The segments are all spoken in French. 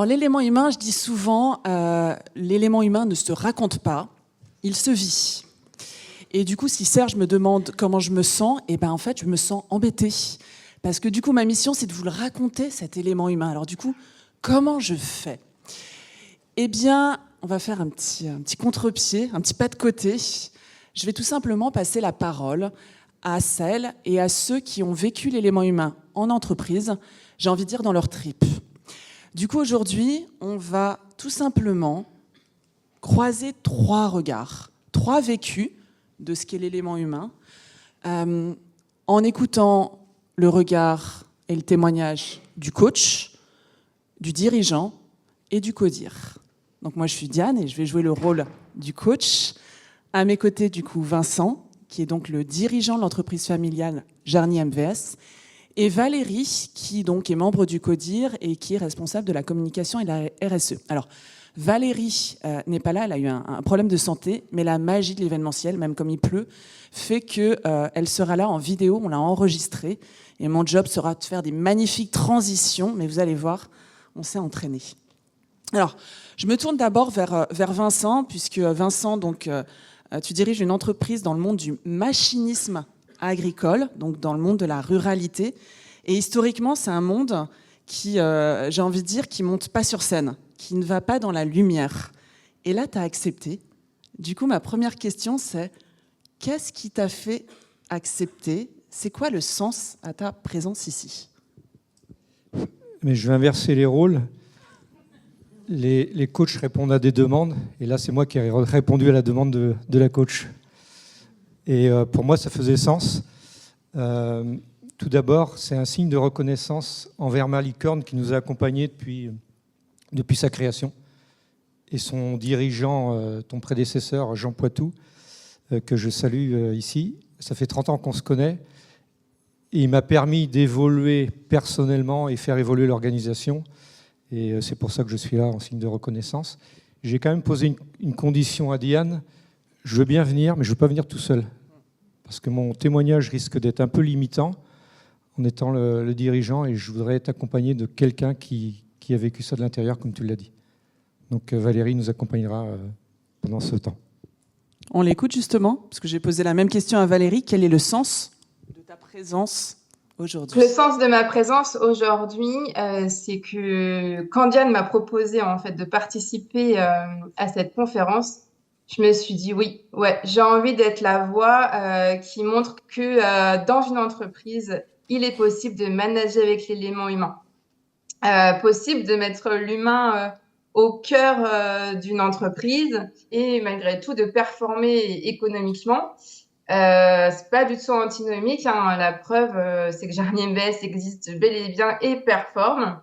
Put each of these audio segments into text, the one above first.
l'élément humain, je dis souvent, l'élément humain ne se raconte pas, il se vit. Et du coup, si Serge me demande comment je me sens, eh ben en fait, je me sens embêtée. Parce que du coup, ma mission, c'est de vous le raconter, cet élément humain. Alors du coup, comment je fais? Eh bien, on va faire un petit contre-pied, un petit pas de côté. Je vais tout simplement passer la parole à celles et à ceux qui ont vécu l'élément humain en entreprise, j'ai envie de dire dans leur tripes. Du coup, aujourd'hui, on va tout simplement croiser 3 regards, 3 vécus de ce qu'est l'élément humain, en écoutant le regard et le témoignage du coach, du dirigeant et du codir. Donc moi, je suis Diane et je vais jouer le rôle du coach. À mes côtés, du coup, Vincent, qui est donc le dirigeant de l'entreprise familiale Jarny MVS, et Valérie, qui donc est membre du CODIR et qui est responsable de la communication et de la RSE. Alors, Valérie n'est pas là, elle a eu un problème de santé, mais la magie de l'événementiel, même comme il pleut, fait qu'elle sera là en vidéo, on l'a enregistrée, et mon job sera de faire des magnifiques transitions, mais vous allez voir, on s'est entraîné. Alors, je me tourne d'abord vers Vincent, puisque Vincent, donc, tu diriges une entreprise dans le monde du machinisme agricole, donc dans le monde de la ruralité. Et historiquement, c'est un monde qui, j'ai envie de dire, qui monte pas sur scène, qui ne va pas dans la lumière. Et là, tu as accepté. Du coup, ma première question, c'est qu'est-ce qui t'a fait accepter? C'est quoi le sens à ta présence ici? Mais je vais inverser les rôles. Les coachs répondent à des demandes, et là, c'est moi qui ai répondu à la demande de la coach. Et pour moi, ça faisait sens. Tout d'abord, c'est un signe de reconnaissance envers Malicorne qui nous a accompagnés depuis sa création. Et son dirigeant, ton prédécesseur, Jean Poitou, que je salue ici. Ça fait 30 ans qu'on se connaît. Et il m'a permis d'évoluer personnellement et faire évoluer l'organisation. Et c'est pour ça que je suis là en signe de reconnaissance. J'ai quand même posé une condition à Diane. Je veux bien venir, mais je ne veux pas venir tout seul. Parce que mon témoignage risque d'être un peu limitant en étant le dirigeant, et je voudrais être accompagné de quelqu'un qui a vécu ça de l'intérieur, comme tu l'as dit. Donc Valérie nous accompagnera pendant ce temps. On l'écoute justement, parce que j'ai posé la même question à Valérie. Quel est le sens de ta présence aujourd'hui? Le sens de ma présence aujourd'hui, c'est que quand Diane m'a proposé en fait de participer à cette conférence, je me suis dit oui, ouais, j'ai envie d'être la voix qui montre que dans une entreprise, il est possible de manager avec l'élément humain, possible de mettre l'humain au cœur d'une entreprise et malgré tout de performer économiquement. C'est pas du tout antinomique, hein. La preuve, c'est que Jarny MVS existe bel et bien et performe,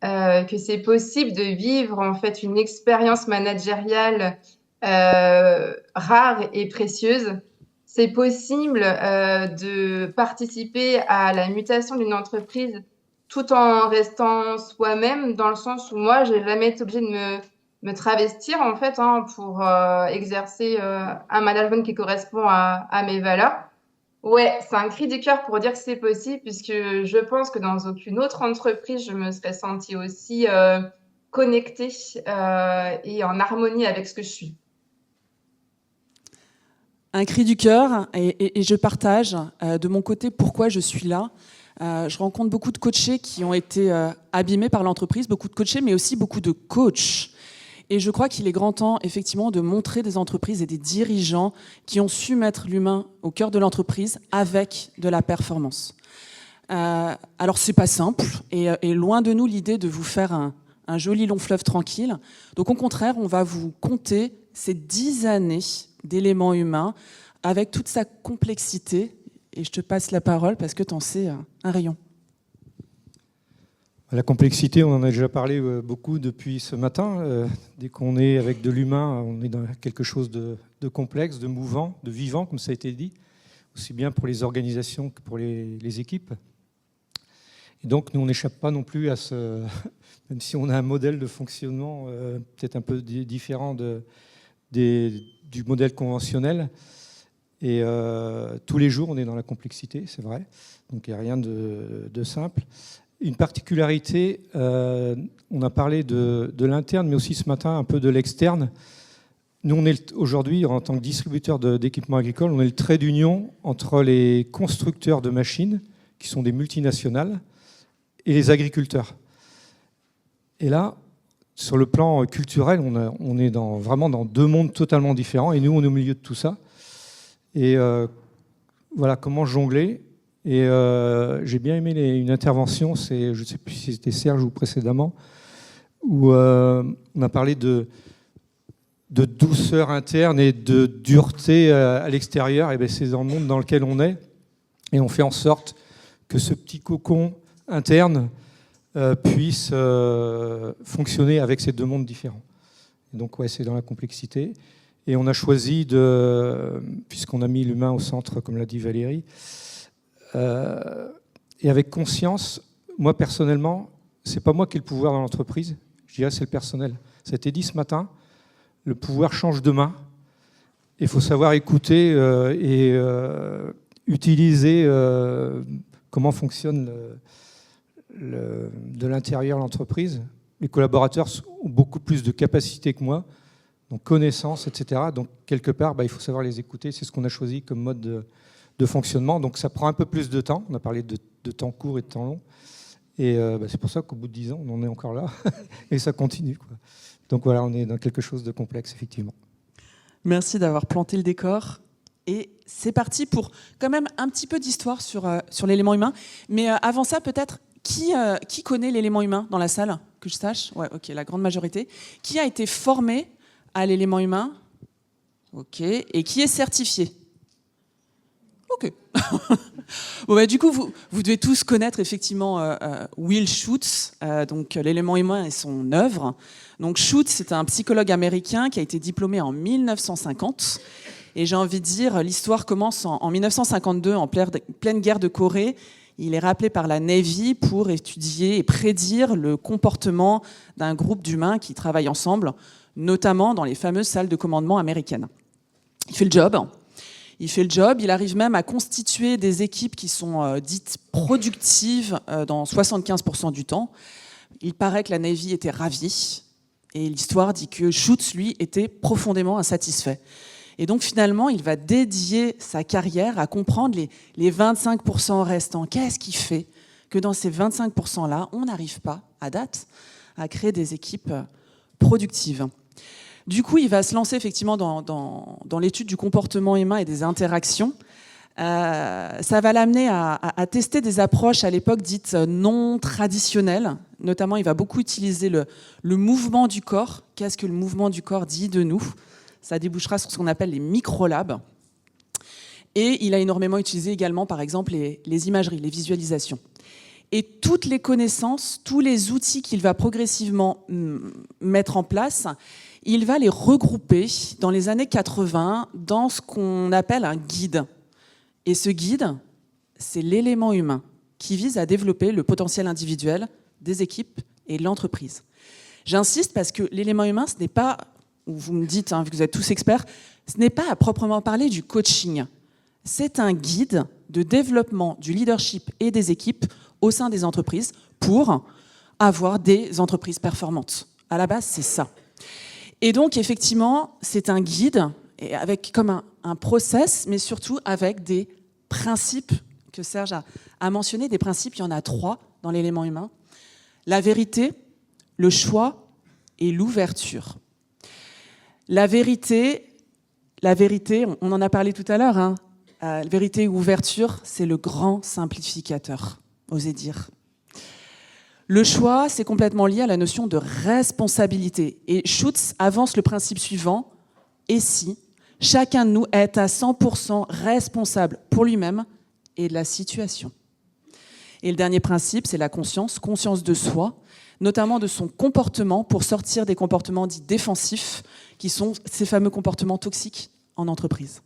que c'est possible de vivre en fait une expérience managériale rare et précieuse. C'est possible de participer à la mutation d'une entreprise tout en restant soi-même, dans le sens où moi, j'ai jamais été obligée de me travestir en fait pour exercer un management qui correspond à mes valeurs. Ouais, c'est un cri du cœur pour dire que c'est possible, puisque je pense que dans aucune autre entreprise, je me serais sentie aussi connectée et en harmonie avec ce que je suis. Un cri du cœur, et je partage de mon côté pourquoi je suis là. Je rencontre beaucoup de coachés qui ont été abîmés par l'entreprise, beaucoup de coachés, mais aussi beaucoup de coachs. Et je crois qu'il est grand temps, effectivement, de montrer des entreprises et des dirigeants qui ont su mettre l'humain au cœur de l'entreprise avec de la performance. Alors, c'est pas simple, et loin de nous l'idée de vous faire un joli long fleuve tranquille. Donc, au contraire, on va vous compter ces 10 années d'éléments humains avec toute sa complexité. Et je te passe la parole parce que tu en sais un rayon. La complexité, on en a déjà parlé beaucoup depuis ce matin. Dès qu'on est avec de l'humain, on est dans quelque chose de complexe, de mouvant, de vivant, comme ça a été dit, aussi bien pour les organisations que pour les équipes. Et donc, nous, on n'échappe pas non plus à ce... Même si on a un modèle de fonctionnement peut-être un peu différent du modèle conventionnel. Et tous les jours, on est dans la complexité, c'est vrai. Donc, il n'y a rien de simple. Une particularité, on a parlé de l'interne, mais aussi ce matin un peu de l'externe. Nous, on est aujourd'hui, en tant que distributeur d'équipements agricoles, on est le trait d'union entre les constructeurs de machines, qui sont des multinationales, et les agriculteurs. Et là, sur le plan culturel, on est vraiment dans deux mondes totalement différents, et nous, on est au milieu de tout ça. Et voilà comment jongler. Et j'ai bien aimé une intervention, je ne sais plus si c'était Serge ou précédemment, où on a parlé de douceur interne et de dureté à l'extérieur. Et bien, c'est dans le monde dans lequel on est, et on fait en sorte que ce petit cocon interne puisse fonctionner avec ces deux mondes différents. Et donc, ouais, c'est dans la complexité. Et on a choisi puisqu'on a mis l'humain au centre, comme l'a dit Valérie, et avec conscience, moi personnellement, c'est pas moi qui ai le pouvoir dans l'entreprise, je dirais c'est le personnel. Ça a été dit ce matin, le pouvoir change de main. Il faut savoir écouter et utiliser comment fonctionne de l'intérieur l'entreprise. Les collaborateurs ont beaucoup plus de capacités que moi, donc connaissances, etc. Donc quelque part, il faut savoir les écouter. C'est ce qu'on a choisi comme mode de fonctionnement. Donc ça prend un peu plus de temps. On a parlé de temps court et de temps long. Et c'est pour ça qu'au bout de 10 ans, on en est encore là. Et ça continue, quoi. Donc voilà, on est dans quelque chose de complexe, effectivement. Merci d'avoir planté le décor. Et c'est parti pour quand même un petit peu d'histoire sur l'élément humain. Mais avant ça, peut-être, qui connaît l'élément humain dans la salle? Que je sache. Ouais, ok, la grande majorité. Qui a été formé à l'élément humain? Ok. Et qui est certifié? Ok. Bon, du coup, vous devez tous connaître effectivement Will Schutz, donc l'élément humain et son œuvre. Donc Schutz, c'est un psychologue américain qui a été diplômé en 1950. Et j'ai envie de dire, l'histoire commence en 1952, en pleine guerre de Corée. Il est rappelé par la Navy pour étudier et prédire le comportement d'un groupe d'humains qui travaillent ensemble, notamment dans les fameuses salles de commandement américaines. Il fait le job. Il arrive même à constituer des équipes qui sont dites productives dans 75% du temps. Il paraît que la Navy était ravie, et l'histoire dit que Schutz, lui, était profondément insatisfait. Et donc finalement, il va dédier sa carrière à comprendre les 25% restants. Qu'est-ce qui fait que dans ces 25%-là, on n'arrive pas, à date, à créer des équipes productives? Du coup, il va se lancer effectivement dans l'étude du comportement humain et des interactions. Ça va l'amener à tester des approches à l'époque dites non traditionnelles. Notamment, il va beaucoup utiliser le mouvement du corps. Qu'est-ce que le mouvement du corps dit de nous? Ça débouchera sur ce qu'on appelle les microlabs. Et il a énormément utilisé également, par exemple, les imageries, les visualisations. Et toutes les connaissances, tous les outils qu'il va progressivement mettre en place, il va les regrouper dans les années 80 dans ce qu'on appelle un guide. Et ce guide, c'est l'élément humain qui vise à développer le potentiel individuel des équipes et de l'entreprise. J'insiste parce que l'élément humain, ce n'est pas, vous me dites, vu que vous êtes tous experts, ce n'est pas à proprement parler du coaching. C'est un guide de développement du leadership et des équipes au sein des entreprises pour avoir des entreprises performantes. À la base, c'est ça. Et donc, effectivement, c'est un guide avec comme un process, mais surtout avec des principes que Serge a mentionné. Des principes, il y en a 3 dans l'élément humain. La vérité, le choix et l'ouverture. La vérité, on en a parlé tout à l'heure, vérité et ouverture, c'est le grand simplificateur, osez dire. Le choix, c'est complètement lié à la notion de responsabilité. Et Schutz avance le principe suivant: et si chacun de nous est à 100% responsable pour lui-même et de la situation. Et le dernier principe, c'est la conscience de soi, notamment de son comportement, pour sortir des comportements dits défensifs, qui sont ces fameux comportements toxiques en entreprise.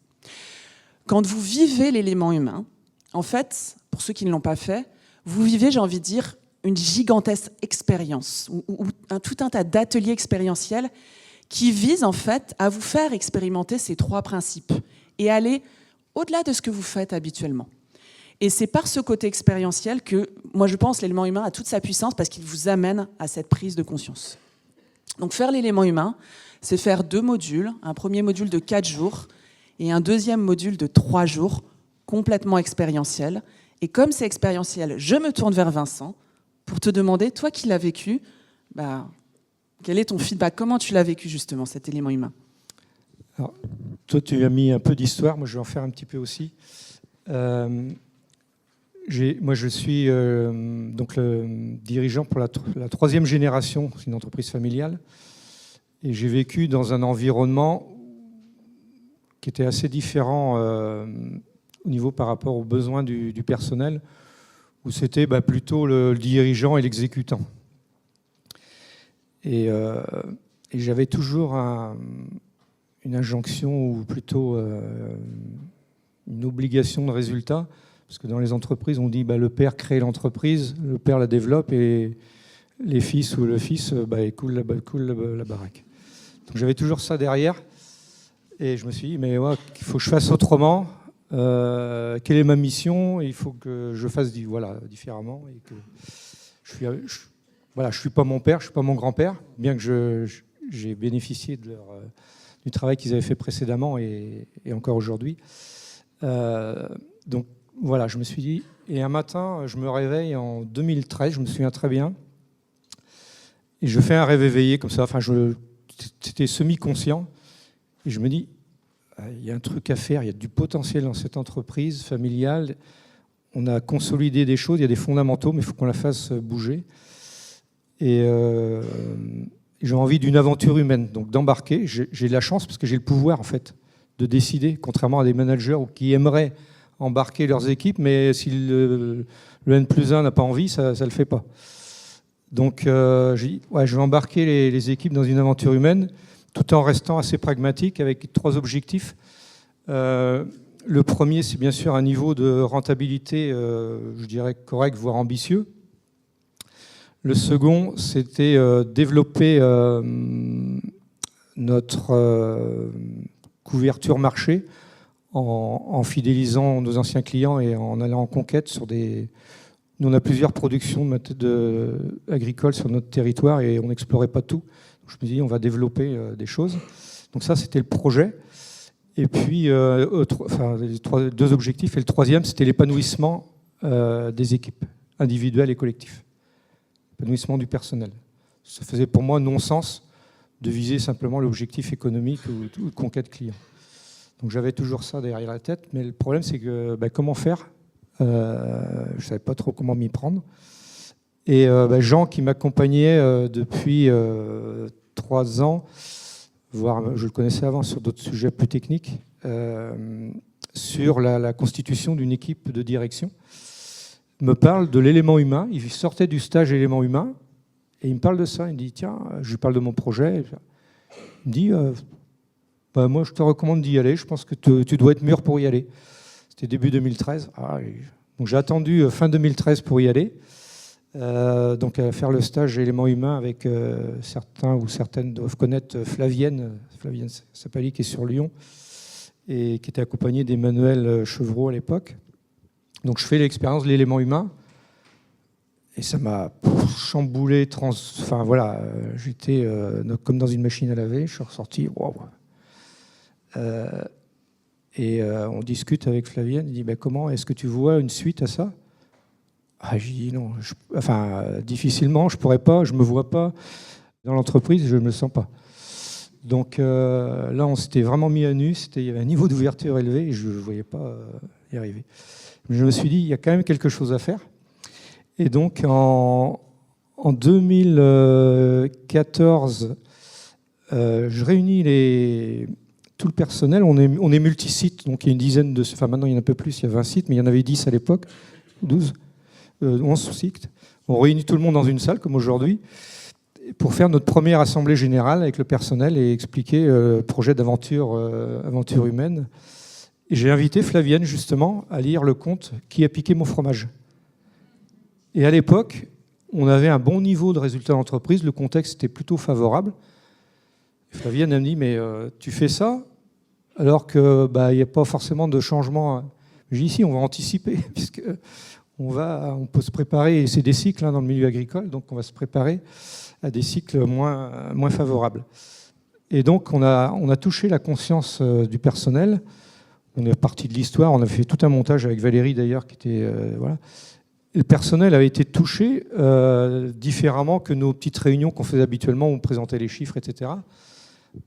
Quand vous vivez l'élément humain, en fait, pour ceux qui ne l'ont pas fait, vous vivez, j'ai envie de dire, une gigantesque expérience, ou tout un tas d'ateliers expérientiels qui visent en fait à vous faire expérimenter ces 3 principes et aller au-delà de ce que vous faites habituellement. Et c'est par ce côté expérientiel que, moi je pense, l'élément humain a toute sa puissance parce qu'il vous amène à cette prise de conscience. Donc faire l'élément humain, c'est faire 2 modules, un premier module de 4 jours et un deuxième module de 3 jours, complètement expérientiel. Et comme c'est expérientiel, je me tourne vers Vincent pour te demander, toi qui l'as vécu, quel est ton feedback? Comment tu l'as vécu justement, cet élément humain? Alors, toi, tu as mis un peu d'histoire, moi je vais en faire un petit peu aussi. Moi, je suis donc le dirigeant pour la 3e génération, c'est une entreprise familiale, et j'ai vécu dans un environnement qui était assez différent au niveau par rapport aux besoins du personnel, où c'était plutôt le dirigeant et l'exécutant. Et j'avais toujours une injonction, ou plutôt une obligation de résultat, parce que dans les entreprises, on dit le père crée l'entreprise, le père la développe, et les fils ou le fils coule la baraque. Donc j'avais toujours ça derrière, et je me suis dit, mais ouais, il faut que je fasse autrement. Quelle est ma mission? Il faut que je fasse différemment, et que je suis pas mon père, je suis pas mon grand-père, bien que j'ai bénéficié du travail qu'ils avaient fait précédemment et encore aujourd'hui. Donc voilà, je me suis dit, et un matin, je me réveille en 2013, je me souviens très bien, et je fais un rêve éveillé comme ça, c'était semi-conscient, et je me dis, il y a un truc à faire, il y a du potentiel dans cette entreprise familiale, on a consolidé des choses, il y a des fondamentaux, mais il faut qu'on la fasse bouger. Et j'ai envie d'une aventure humaine, donc d'embarquer. J'ai de la chance parce que j'ai le pouvoir en fait de décider, contrairement à des managers qui aimeraient embarquer leurs équipes, mais si le N+1 n'a pas envie, ça ne le fait pas. Donc j'ai dit, je vais embarquer les équipes dans une aventure humaine, tout en restant assez pragmatique avec 3 objectifs. Le premier, c'est bien sûr un niveau de rentabilité, je dirais correct, voire ambitieux. Le second, c'était développer notre couverture marché en fidélisant nos anciens clients et en allant en conquête sur des... Nous, on a plusieurs productions agricoles sur notre territoire et on n'explorait pas tout. Donc, je me dis, on va développer des choses. Donc ça, c'était le projet. Et puis, les 2 objectifs. Et le 3e, c'était l'épanouissement des équipes, individuelles et collectives. L'épanouissement du personnel. Ça faisait pour moi non-sens de viser simplement l'objectif économique ou de conquête client. Donc j'avais toujours ça derrière la tête, mais le problème c'est que comment faire? Je ne savais pas trop comment m'y prendre. Et Jean, qui m'accompagnait depuis 3 ans, voire je le connaissais avant sur d'autres sujets plus techniques, sur la constitution d'une équipe de direction, me parle de l'élément humain. Il sortait du stage élément humain et il me parle de ça. Il me dit, tiens, je lui parle de mon projet. Il me dit, moi je te recommande d'y aller, je pense que tu dois être mûr pour y aller. C'était début 2013. Donc j'ai attendu fin 2013 pour y aller. Donc à faire le stage élément humain avec certains ou certaines doivent connaître Flavienne Sapali qui est sur Lyon et qui était accompagnée d'Emmanuel Chevreau à l'époque. Donc je fais l'expérience de l'élément humain et ça m'a chamboulé. J'étais comme dans une machine à laver. Je suis ressorti. Wow. On discute avec Flavienne. Il dit comment est-ce que tu vois une suite à ça? J'ai dit non. Difficilement. Je pourrais pas. Je me vois pas dans l'entreprise. Je me le sens pas. Donc là, on s'était vraiment mis à nu. Il y avait un niveau d'ouverture élevé et je ne voyais pas y arriver. Je me suis dit, il y a quand même quelque chose à faire. Et donc, en 2014, je réunis tout le personnel. On est multi-sites, donc il y a une dizaine de... maintenant, il y en a un peu plus, il y a 20 sites, mais il y en avait 10 à l'époque, 11 sites. On réunit tout le monde dans une salle, comme aujourd'hui, pour faire notre première assemblée générale avec le personnel et expliquer le projet d'aventure aventure humaine. Et j'ai invité Flavienne, justement, à lire le conte « Qui a piqué mon fromage ?» Et à l'époque, on avait un bon niveau de résultat d'entreprise, le contexte était plutôt favorable. Et Flavienne me dit « Mais tu fais ça alors qu'il n'y a pas forcément de changement. » Je dis ici, on va anticiper, puisque on peut se préparer, et c'est des cycles dans le milieu agricole, donc on va se préparer à des cycles moins favorables. Et donc on a touché la conscience du personnel. On est parti de l'histoire, on a fait tout un montage avec Valérie d'ailleurs, qui était voilà. Et le personnel avait été touché différemment que nos petites réunions qu'on faisait habituellement où on présentait les chiffres, etc.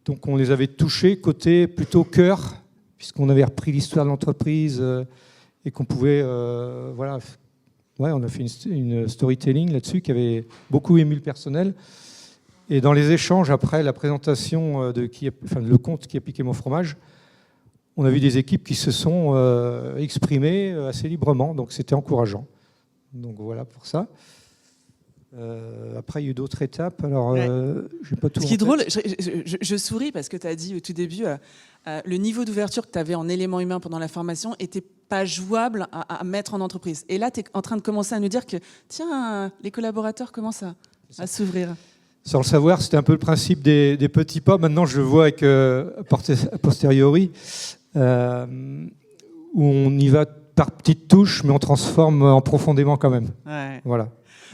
Donc on les avait touchés côté plutôt cœur, puisqu'on avait repris l'histoire de l'entreprise et qu'on pouvait voilà. Ouais, on a fait une storytelling là-dessus qui avait beaucoup ému le personnel. Et dans les échanges après la présentation le conte qui a piqué mon fromage, on a vu des équipes qui se sont exprimées assez librement, donc c'était encourageant. Donc voilà pour ça. Après, il y a eu d'autres étapes. Alors, j'ai pas tout. Ce qui est drôle, je souris parce que tu as dit au tout début, le niveau d'ouverture que tu avais en éléments humains pendant la formation n'était pas jouable à mettre en entreprise. Et là, tu es en train de commencer à nous dire que, tiens, les collaborateurs commencent à s'ouvrir. Sans le savoir, c'était un peu le principe des petits pas. Maintenant, je le vois avec a posteriori, où on y va par petites touches, mais on transforme en profondément quand même. Ouais. Voilà.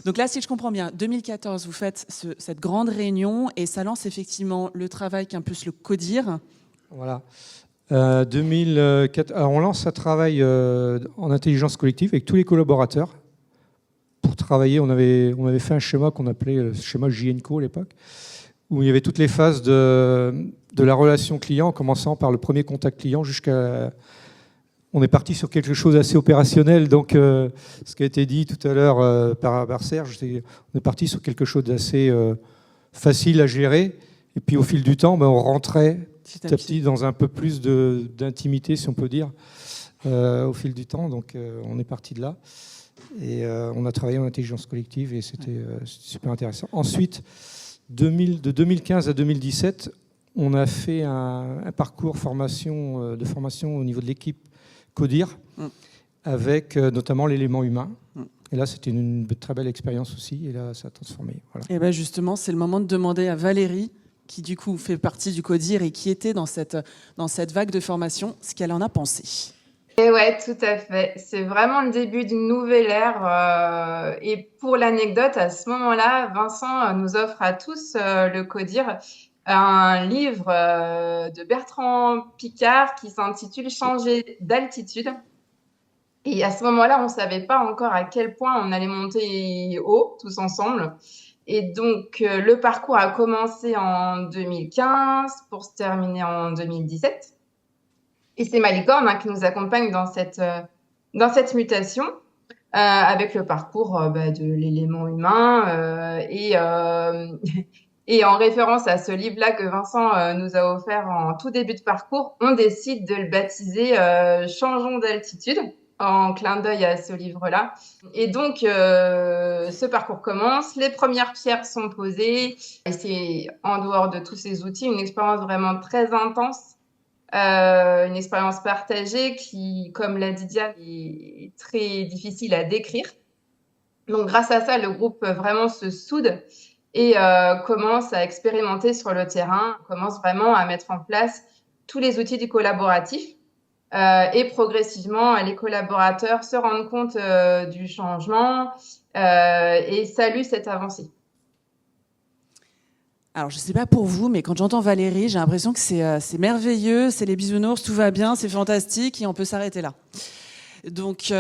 Donc là, si je comprends bien, 2014, vous faites cette grande réunion et ça lance effectivement le travail qui impulse le CODIR. Voilà. 2004, alors on lance un travail en intelligence collective avec tous les collaborateurs. Pour travailler, on avait fait un schéma qu'on appelait le schéma JNCO à l'époque, où il y avait toutes les phases de la relation client, en commençant par le premier contact client jusqu'à... On est parti sur quelque chose d'assez opérationnel, donc ce qui a été dit tout à l'heure par Serge, on est parti sur quelque chose d'assez facile à gérer, et puis au fil du temps, on rentrait petit à petit dans un peu plus d'intimité, si on peut dire, au fil du temps, donc on est parti de là. Et on a travaillé en intelligence collective et c'était super intéressant. Ensuite, de 2015 à 2017, on a fait un parcours de formation au niveau de l'équipe CODIR, avec notamment l'élément humain. Et là, c'était une très belle expérience aussi, et là, ça a transformé. Voilà. Et bien justement, c'est le moment de demander à Valérie, qui du coup fait partie du CODIR et qui était dans cette vague de formation, ce qu'elle en a pensé. Et ouais, tout à fait. C'est vraiment le début d'une nouvelle ère. Et pour l'anecdote, à ce moment-là, Vincent nous offre à tous, le CODIR, un livre de Bertrand Piccard qui s'intitule Changer d'altitude. Et à ce moment-là, on ne savait pas encore à quel point on allait monter haut, tous ensemble. Et donc, le parcours a commencé en 2015 pour se terminer en 2017. Et c'est Malicorne qui nous accompagne dans cette mutation avec le parcours de l'élément humain et en référence à ce livre-là que Vincent nous a offert en tout début de parcours, on décide de le baptiser Changeons d'altitude, en clin d'œil à ce livre-là. Et donc, ce parcours commence, les premières pierres sont posées, et c'est, en dehors de tous ces outils, une expérience vraiment très intense, une expérience partagée qui, comme l'a dit Diane, est très difficile à décrire. Donc, grâce à ça, le groupe vraiment se soude et commence à expérimenter sur le terrain, commence vraiment à mettre en place tous les outils du collaboratif. Et progressivement, les collaborateurs se rendent compte du changement et saluent cette avancée. Alors, je ne sais pas pour vous, mais quand j'entends Valérie, j'ai l'impression que c'est merveilleux, c'est les bisounours, tout va bien, c'est fantastique et on peut s'arrêter là. Donc,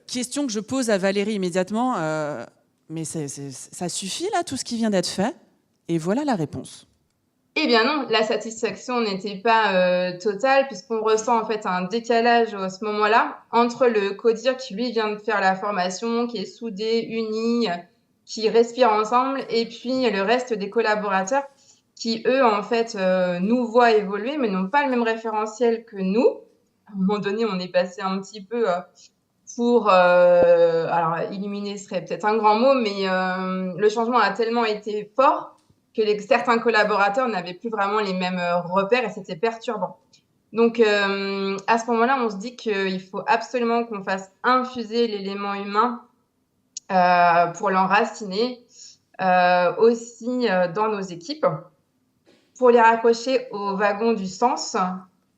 question que je pose à Valérie immédiatement, mais ça suffit là, tout ce qui vient d'être fait? Et voilà la réponse. Eh bien non, la satisfaction n'était pas totale puisqu'on ressent en fait un décalage à ce moment-là entre le CODIR qui lui vient de faire la formation, qui est soudé, uni, qui respire ensemble, et puis le reste des collaborateurs qui eux en fait nous voient évoluer mais n'ont pas le même référentiel que nous. À un moment donné, on est passé un petit peu pour alors illuminer serait peut-être un grand mot, mais le changement a tellement été fort que certains collaborateurs n'avaient plus vraiment les mêmes repères et c'était perturbant. Donc, à ce moment-là, on se dit qu'il faut absolument qu'on fasse infuser l'élément humain pour l'enraciner aussi dans nos équipes, pour les raccrocher au wagon du sens,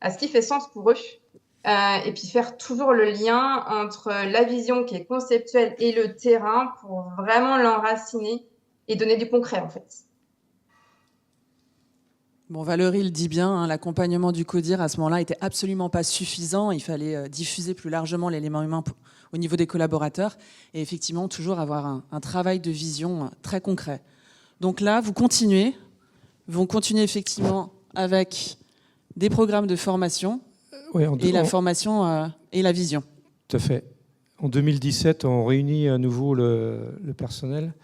à ce qui fait sens pour eux, et puis faire toujours le lien entre la vision qui est conceptuelle et le terrain pour vraiment l'enraciner et donner du concret en fait. Bon, Valérie le dit bien, hein, l'accompagnement du CODIR à ce moment-là n'était absolument pas suffisant. Il fallait diffuser plus largement l'élément humain au niveau des collaborateurs et effectivement toujours avoir un travail de vision très concret. Donc là, vous continuez effectivement avec des programmes de formation et la formation et la vision. Tout à fait. En 2017, on réunit à nouveau le personnel.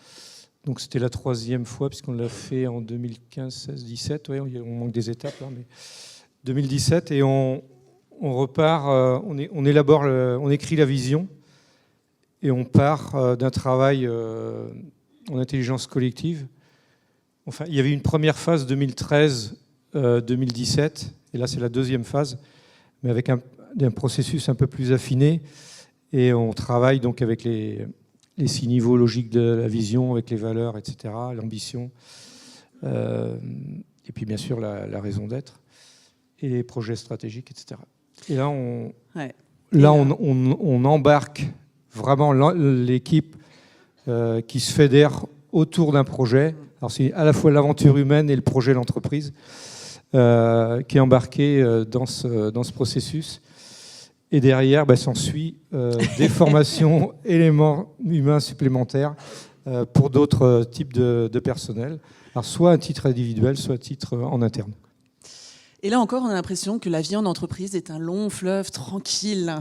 Donc c'était la 3e fois, puisqu'on l'a fait en 2015, 16, 17. Ouais, on manque des étapes, là, mais 2017. Et on repart, on élabore, on écrit la vision et on part d'un travail en intelligence collective. Enfin, il y avait une première phase 2013-2017, et là c'est la 2e phase, mais avec un processus un peu plus affiné. Et on travaille donc avec les 6 niveaux logiques de la vision, avec les valeurs, etc., l'ambition, et puis bien sûr la raison d'être, et les projets stratégiques, etc. Et là, on embarque vraiment l'équipe qui se fédère autour d'un projet. Alors c'est à la fois l'aventure humaine et le projet d'entreprise qui est embarqué dans ce processus. Et derrière, s'ensuit des formations, éléments humains supplémentaires pour d'autres types de personnel. Alors soit à titre individuel, soit à titre en interne. Et là encore, on a l'impression que la vie en entreprise est un long fleuve tranquille.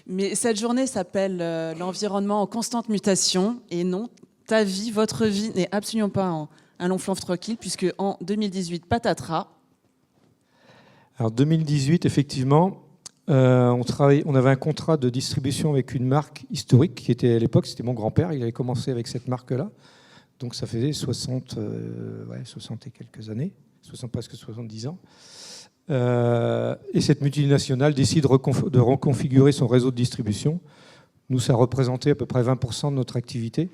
Mais cette journée s'appelle l'environnement en constante mutation. Et non, ta vie, votre vie n'est absolument pas un long fleuve tranquille, puisque en 2018, patatras. Alors 2018, effectivement, on avait un contrat de distribution avec une marque historique qui était à l'époque, c'était mon grand-père, il avait commencé avec cette marque-là. Donc ça faisait 60 et quelques années, presque 70 ans. Et cette multinationale décide de reconfigurer son réseau de distribution. Nous, ça représentait à peu près 20% de notre activité.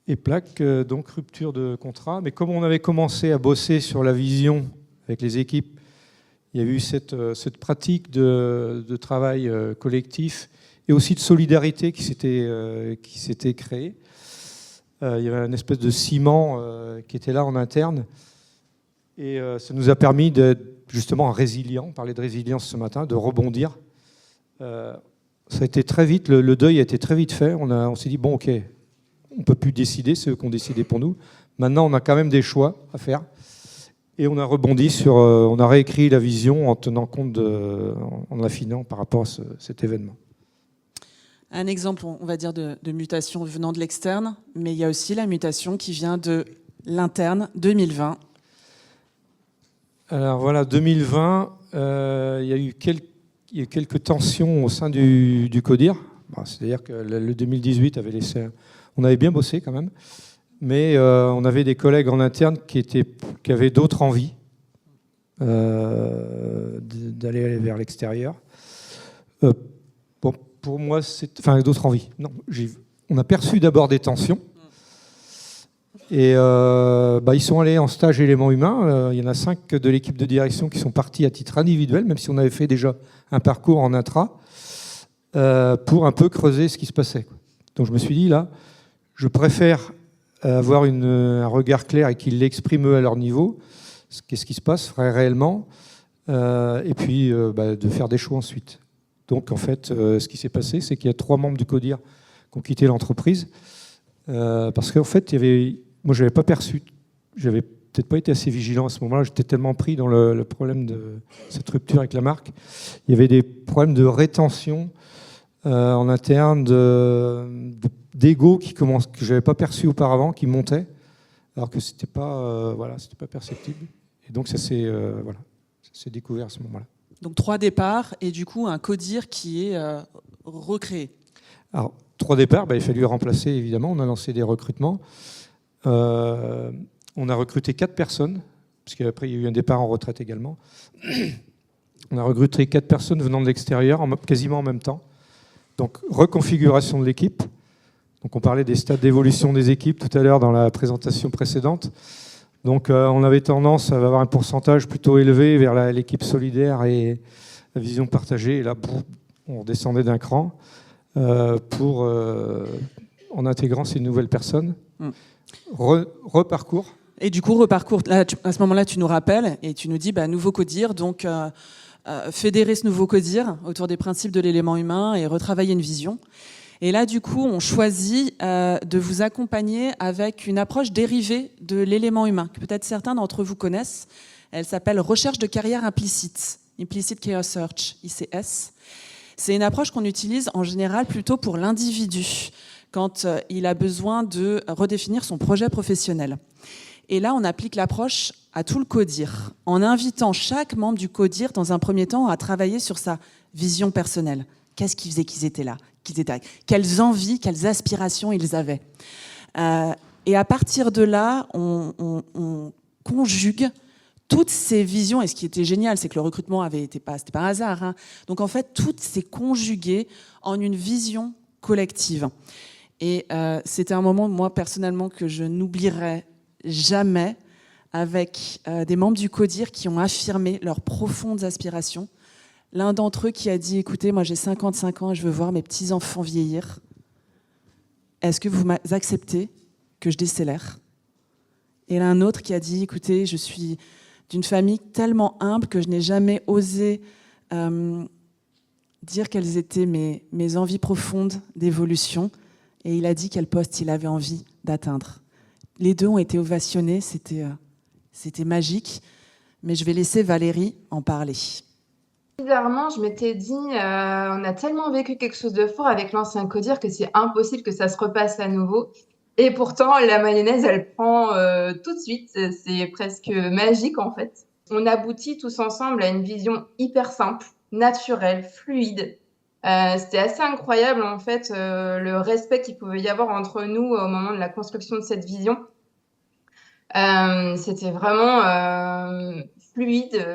Et plaque, donc rupture de contrat. Mais comme on avait commencé à bosser sur la vision avec les équipes, il y a eu cette pratique de travail collectif et aussi de solidarité qui s'était créée. Il y avait une espèce de ciment qui était là en interne. Et ça nous a permis d'être justement résilient, on parlait de résilience ce matin, de rebondir. Ça a été très vite, le deuil a été très vite fait. On s'est dit, bon, ok, on ne peut plus décider, c'est eux qui ont décidé pour nous. Maintenant, on a quand même des choix à faire. Et on a rebondi on a réécrit la vision en tenant compte, en affinant par rapport à cet événement. Un exemple, on va dire, de mutation venant de l'externe, mais il y a aussi la mutation qui vient de l'interne 2020. Alors voilà, 2020, il y a eu quelques tensions au sein du CODIR. C'est-à-dire que le 2018 avait laissé... On avait bien bossé quand même, mais on avait des collègues en interne qui avaient d'autres envies d'aller vers l'extérieur. Pour moi, d'autres envies. Non, on a perçu d'abord des tensions. Et ils sont allés en stage éléments humains. Il y en a 5 de l'équipe de direction qui sont partis à titre individuel, même si on avait fait déjà un parcours en intra, pour un peu creuser ce qui se passait. Donc je me suis dit, là, je préfère avoir un regard clair et qu'ils l'expriment eux à leur niveau, qu'est-ce qui se passe réellement, et puis de faire des choix ensuite. Donc en fait, ce qui s'est passé, c'est qu'il y a 3 membres du CODIR qui ont quitté l'entreprise, parce qu'en fait, moi je n'avais pas perçu, j'avais peut-être pas été assez vigilant à ce moment-là, j'étais tellement pris dans le problème de cette rupture avec la marque. Il y avait des problèmes de rétention en interne, d'ego que je n'avais pas perçu auparavant, qui montaient, alors que c'était pas perceptible. Et donc ça s'est découvert à ce moment-là. Donc 3 départs et du coup un CODIR qui est recréé. Alors 3 départs, il a fallu remplacer évidemment, on a lancé des recrutements. On a recruté 4 personnes, parce qu'après il y a eu un départ en retraite également. On a recruté 4 personnes venant de l'extérieur, quasiment en même temps. Donc reconfiguration de l'équipe. Donc on parlait des stades d'évolution des équipes tout à l'heure dans la présentation précédente. Donc on avait tendance à avoir un pourcentage plutôt élevé vers l'équipe solidaire et la vision partagée. Et là, on redescendait d'un cran en intégrant ces nouvelles personnes. Reparcours. Et du coup, reparcours, là, à ce moment-là, tu nous rappelles et tu nous dis, nouveau CODIR, donc fédérer ce nouveau CODIR autour des principes de l'élément humain et retravailler une vision. Et là, du coup, on choisit de vous accompagner avec une approche dérivée de l'élément humain, que peut-être certains d'entre vous connaissent. Elle s'appelle recherche de carrière implicite, Implicit Career Search, ICS. C'est une approche qu'on utilise en général plutôt pour l'individu, quand il a besoin de redéfinir son projet professionnel. Et là, on applique l'approche à tout le CODIR, en invitant chaque membre du CODIR, dans un premier temps, à travailler sur sa vision personnelle. Qu'est-ce qui faisait qu'ils étaient là, quelles envies, quelles aspirations ils avaient. Et à partir de là, on conjugue toutes ces visions. Et ce qui était génial, c'est que le recrutement c'était pas un hasard. Hein. Donc en fait, tout s'est conjugué en une vision collective. Et c'était un moment, moi, personnellement, que je n'oublierai jamais, avec des membres du CODIR qui ont affirmé leurs profondes aspirations. L'un d'entre eux qui a dit, écoutez, moi j'ai 55 ans et je veux voir mes petits-enfants vieillir. Est-ce que vous acceptez que je décélère ? Et là, un autre qui a dit, écoutez, je suis d'une famille tellement humble que je n'ai jamais osé dire quelles étaient mes envies profondes d'évolution. Et il a dit quel poste il avait envie d'atteindre. Les deux ont été ovationnés, c'était magique. Mais je vais laisser Valérie en parler. Bizarrement, je m'étais dit, on a tellement vécu quelque chose de fort avec l'ancien CODIR que c'est impossible que ça se repasse à nouveau. Et pourtant, la mayonnaise, elle prend tout de suite. C'est presque magique, en fait. On aboutit tous ensemble à une vision hyper simple, naturelle, fluide. C'était assez incroyable, en fait, le respect qu'il pouvait y avoir entre nous au moment de la construction de cette vision. C'était vraiment fluide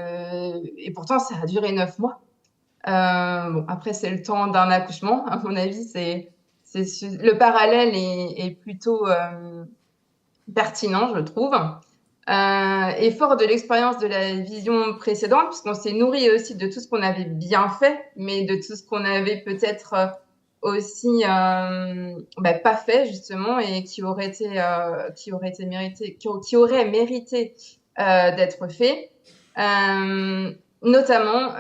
et pourtant ça a duré 9 mois. Bon, après c'est le temps d'un accouchement, à mon avis, le parallèle est plutôt pertinent, je trouve. Et fort de l'expérience de la vision précédente, puisqu'on s'est nourri aussi de tout ce qu'on avait bien fait, mais de tout ce qu'on avait peut-être aussi pas fait justement et qui aurait mérité d'être fait. Notamment,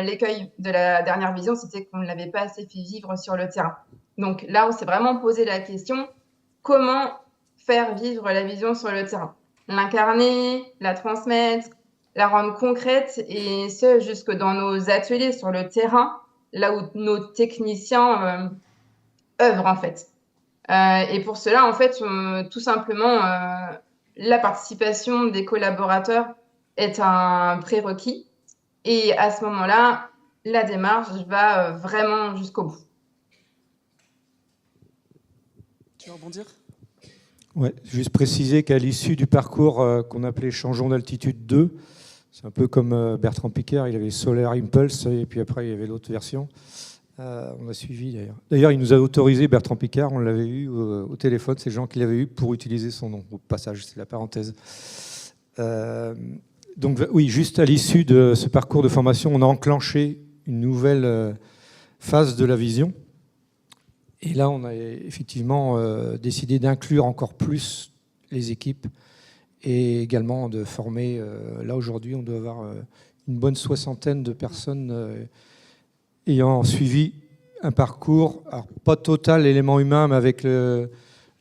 l'écueil de la dernière vision, c'était qu'on ne l'avait pas assez fait vivre sur le terrain. Donc là, on s'est vraiment posé la question, comment faire vivre la vision sur le terrain ? L'incarner, la transmettre, la rendre concrète, et ce, jusque dans nos ateliers sur le terrain, là où nos techniciens œuvrent, en fait. Et pour cela, en fait, tout simplement, la participation des collaborateurs est un prérequis. Et à ce moment-là, la démarche va vraiment jusqu'au bout. Tu veux rebondir ? Ouais, juste préciser qu'à l'issue du parcours qu'on appelait Changeons d'altitude 2, c'est un peu comme Bertrand Piccard, il avait Solar Impulse, et puis après il y avait l'autre version. On a suivi d'ailleurs. D'ailleurs, il nous a autorisé, Bertrand Piccard, on l'avait eu au téléphone, c'est Jean qui l'avait eu pour utiliser son nom. Au passage, c'est la parenthèse. Donc oui, juste à l'issue de ce parcours de formation, on a enclenché une nouvelle phase de la vision. Et là, on a effectivement décidé d'inclure encore plus les équipes et également de former. Là, aujourd'hui, on doit avoir une bonne soixantaine de personnes ayant suivi un parcours, alors pas total élément humain, mais avec le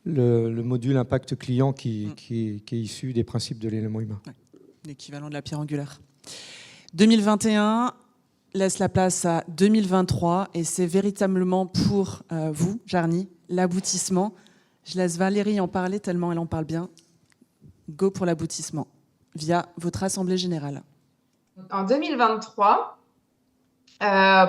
module impact client qui est issu des principes de l'élément humain. Ouais, l'équivalent de la pierre angulaire. 2021 laisse la place à 2023 et c'est véritablement pour vous, Jarny, l'aboutissement. Je laisse Valérie en parler tellement elle en parle bien. Go pour l'aboutissement via votre assemblée générale. En 2023,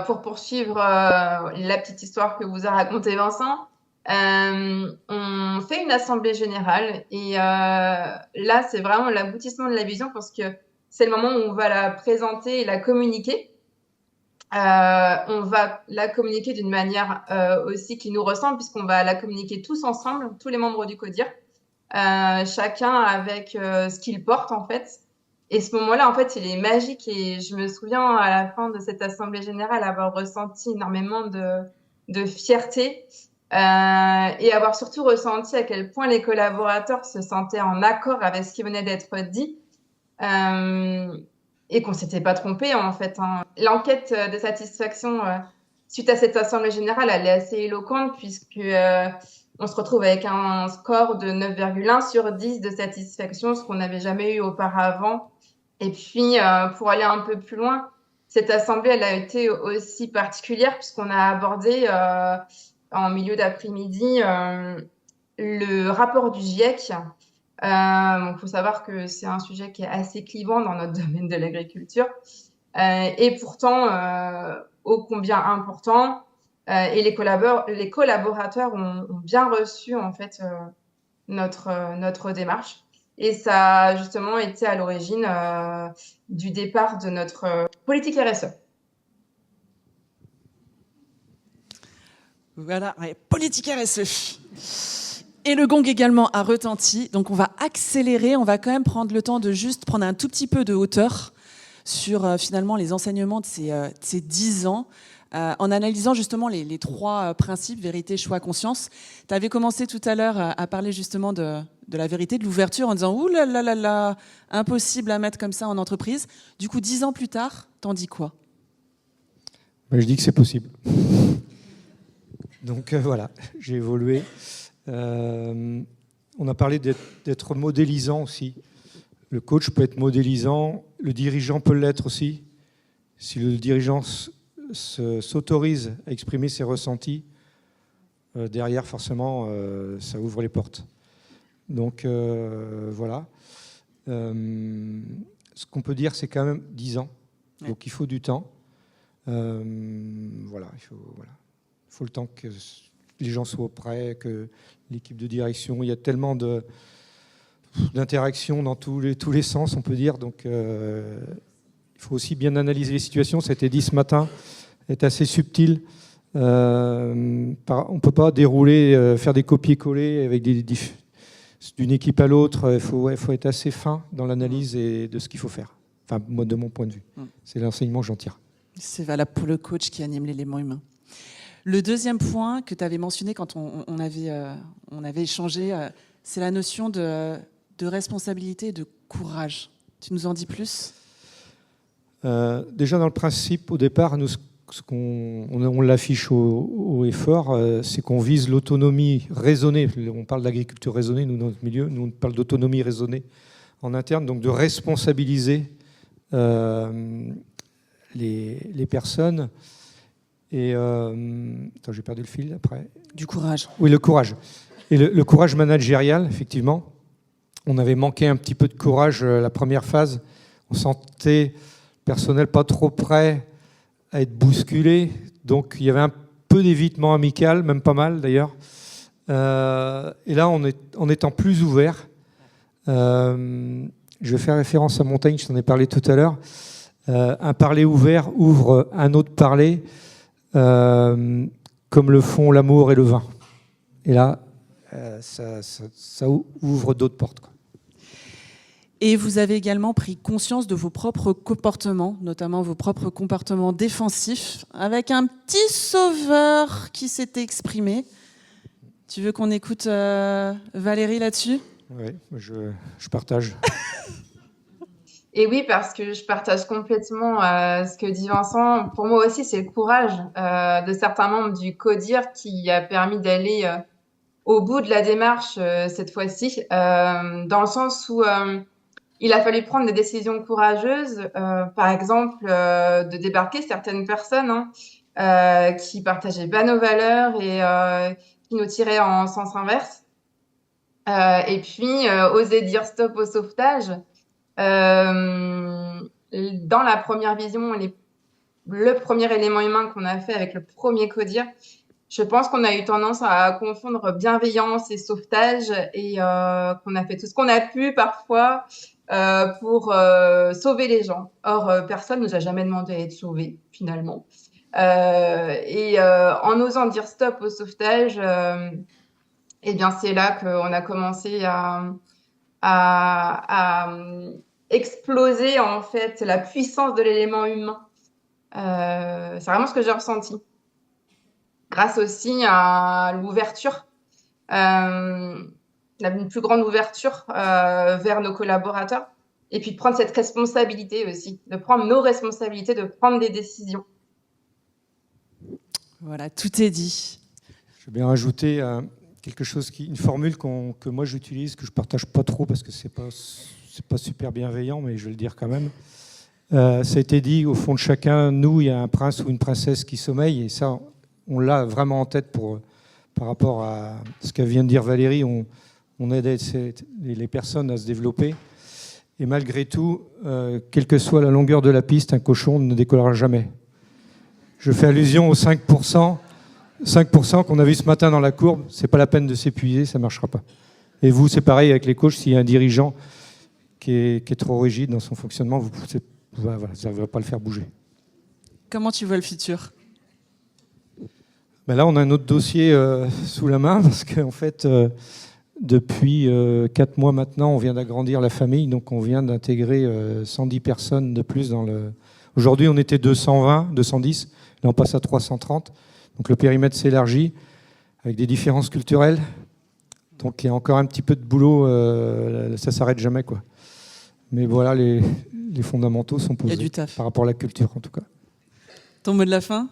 pour poursuivre la petite histoire que vous a racontée Vincent, on fait une assemblée générale et là, c'est vraiment l'aboutissement de la vision parce que c'est le moment où on va la présenter et la communiquer. On va la communiquer d'une manière aussi qui nous ressemble puisqu'on va la communiquer tous ensemble, tous les membres du CODIR, chacun avec ce qu'il porte en fait. Et ce moment-là, en fait, il est magique et je me souviens à la fin de cette assemblée générale avoir ressenti énormément de fierté et avoir surtout ressenti à quel point les collaborateurs se sentaient en accord avec ce qui venait d'être dit euh, et qu'on s'était pas trompé en fait, hein. L'enquête de satisfaction suite à cette assemblée générale, elle est assez éloquente puisque on se retrouve avec un score de 9,1 sur 10 de satisfaction, ce qu'on n'avait jamais eu auparavant. Et puis, pour aller un peu plus loin, cette assemblée, elle a été aussi particulière puisqu'on a abordé en milieu d'après-midi le rapport du GIEC. Il faut savoir que c'est un sujet qui est assez clivant dans notre domaine de l'agriculture et pourtant ô combien important. Et les collaborateurs ont bien reçu en fait notre démarche. Et ça a justement été à l'origine du départ de notre politique RSE. Voilà, ouais, politique RSE. Et le gong également a retenti, donc on va accélérer, on va quand même prendre le temps de juste prendre un tout petit peu de hauteur sur finalement les enseignements de ces 10 ans, en analysant justement les trois principes, vérité, choix, conscience. Tu avais commencé tout à l'heure à parler justement de la vérité, de l'ouverture, en disant « Ouh là là là là, impossible à mettre comme ça en entreprise ». Du coup, 10 ans plus tard, t'en dis quoi? Je dis que c'est possible. Donc voilà, j'ai évolué. On a parlé d'être modélisant aussi. Le coach peut être modélisant, le dirigeant peut l'être aussi. Si le dirigeant s'autorise à exprimer ses ressentis, derrière forcément ça ouvre les portes. Donc voilà. Ce qu'on peut dire, c'est quand même 10 ans. Ouais. Donc il faut du temps. Voilà, il faut le temps que les gens soient prêts, que l'équipe de direction, il y a tellement d'interactions dans tous les sens, on peut dire. Donc il faut aussi bien analyser les situations. Ça a été dit ce matin, est assez subtil. On ne peut pas dérouler, faire des copier-coller avec d'une équipe à l'autre. Il faut être assez fin dans l'analyse et de ce qu'il faut faire. Enfin, moi, de mon point de vue. C'est l'enseignement que j'en tire. C'est valable pour le coach qui anime l'élément humain. Le deuxième point que tu avais mentionné quand on avait échangé, c'est la notion de responsabilité et de courage. Tu nous en dis plus ? Déjà dans le principe, au départ, nous, on l'affiche haut et fort, c'est qu'on vise l'autonomie raisonnée. On parle d'agriculture raisonnée, nous, dans notre milieu, nous on parle d'autonomie raisonnée en interne, donc de responsabiliser les personnes. Et attends, j'ai perdu le fil après. Du courage. Oui, le courage. Et le courage managérial, effectivement. On avait manqué un petit peu de courage la première phase. On sentait le personnel pas trop prêt à être bousculé. Donc, il y avait un peu d'évitement amical, même pas mal d'ailleurs. Et là, en étant plus ouvert, je vais faire référence à Montaigne, je t'en ai parlé tout à l'heure. Un parler ouvert ouvre un autre parler. Comme le font l'amour et le vin. Et là, ça ouvre d'autres portes, quoi. Et vous avez également pris conscience de vos propres comportements, notamment vos propres comportements défensifs, avec un petit sauveur qui s'était exprimé. Tu veux qu'on écoute Valérie là-dessus ? Oui, je partage. Et oui, parce que je partage complètement ce que dit Vincent. Pour moi aussi, c'est le courage de certains membres du CODIR qui a permis d'aller au bout de la démarche cette fois-ci, dans le sens où il a fallu prendre des décisions courageuses, par exemple de débarquer certaines personnes qui partageaient pas nos valeurs et qui nous tiraient en sens inverse. Et puis, oser dire stop au sauvetage. Dans la première vision, le premier élément humain qu'on a fait avec le premier CODIR, je pense qu'on a eu tendance à confondre bienveillance et sauvetage et qu'on a fait tout ce qu'on a pu parfois pour sauver les gens. Or, personne ne nous a jamais demandé d'être sauvé finalement. En osant dire stop au sauvetage, eh bien c'est là qu'on a commencé à exploser en fait la puissance de l'élément humain. C'est vraiment ce que j'ai ressenti. Grâce aussi à l'ouverture, une plus grande ouverture vers nos collaborateurs. Et puis de prendre cette responsabilité aussi, de prendre nos responsabilités, de prendre des décisions. Voilà, tout est dit. Je vais bien rajouter quelque chose, une formule que moi j'utilise, que je ne partage pas trop parce que c'est pas super bienveillant, mais je vais le dire quand même. Ça a été dit, au fond de chacun, nous, il y a un prince ou une princesse qui sommeille, et ça, on l'a vraiment en tête par rapport à ce que vient de dire Valérie. On aide les personnes à se développer. Et malgré tout, quelle que soit la longueur de la piste, un cochon ne décollera jamais. Je fais allusion aux 5%. 5% qu'on a vu ce matin dans la courbe, c'est pas la peine de s'épuiser, ça ne marchera pas. Et vous, c'est pareil avec les coachs, s'il y a un dirigeant qui est trop rigide dans son fonctionnement, voilà, ça ne va pas le faire bouger. Comment tu vois le futur ? Ben là, on a un autre dossier sous la main, parce qu'en fait, depuis 4 mois maintenant, on vient d'agrandir la famille, donc on vient d'intégrer 110 personnes de plus dans le... Aujourd'hui, on était 220, 210, là on passe à 330. Donc le périmètre s'élargit avec des différences culturelles. Donc il y a encore un petit peu de boulot, ça ne s'arrête jamais, quoi. Mais voilà, les fondamentaux sont posés. Il y a du taf. Par rapport à la culture, en tout cas. Ton mot de la fin ?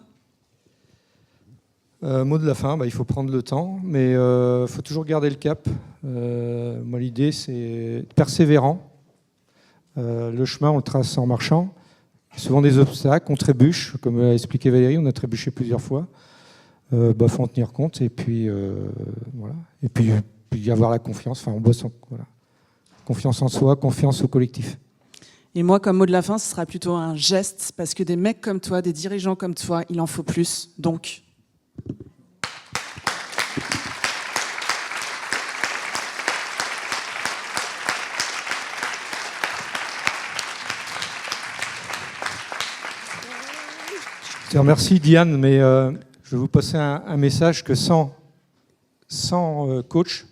Mot de la fin, il faut prendre le temps, mais il faut toujours garder le cap. Moi, l'idée, c'est persévérant. Le chemin, on le trace en marchant. Souvent des obstacles, on trébuche, comme l'a expliqué Valérie, on a trébuché plusieurs fois. Faut en tenir compte, et puis voilà. Et puis avoir la confiance. Enfin, on bosse voilà. Confiance en soi, confiance au collectif. Et moi, comme mot de la fin, ce sera plutôt un geste, parce que des mecs comme toi, des dirigeants comme toi, il en faut plus. Donc. Je te remercie, Diane, mais je vais vous passer un message que sans coach,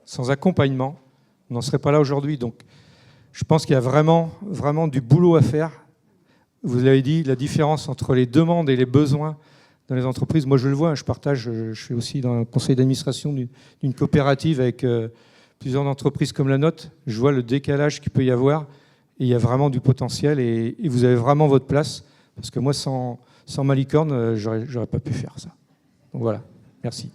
sans accompagnement, on n'en serait pas là aujourd'hui. Donc, je pense qu'il y a vraiment, vraiment du boulot à faire. Vous l'avez dit, la différence entre les demandes et les besoins dans les entreprises. Moi, je le vois, je suis aussi dans le conseil d'administration d'une coopérative avec plusieurs entreprises comme la nôtre. Je vois le décalage qu'il peut y avoir, et il y a vraiment du potentiel, et vous avez vraiment votre place, parce que moi, sans ma licorne, j'aurais pas pu faire ça. Donc voilà, merci.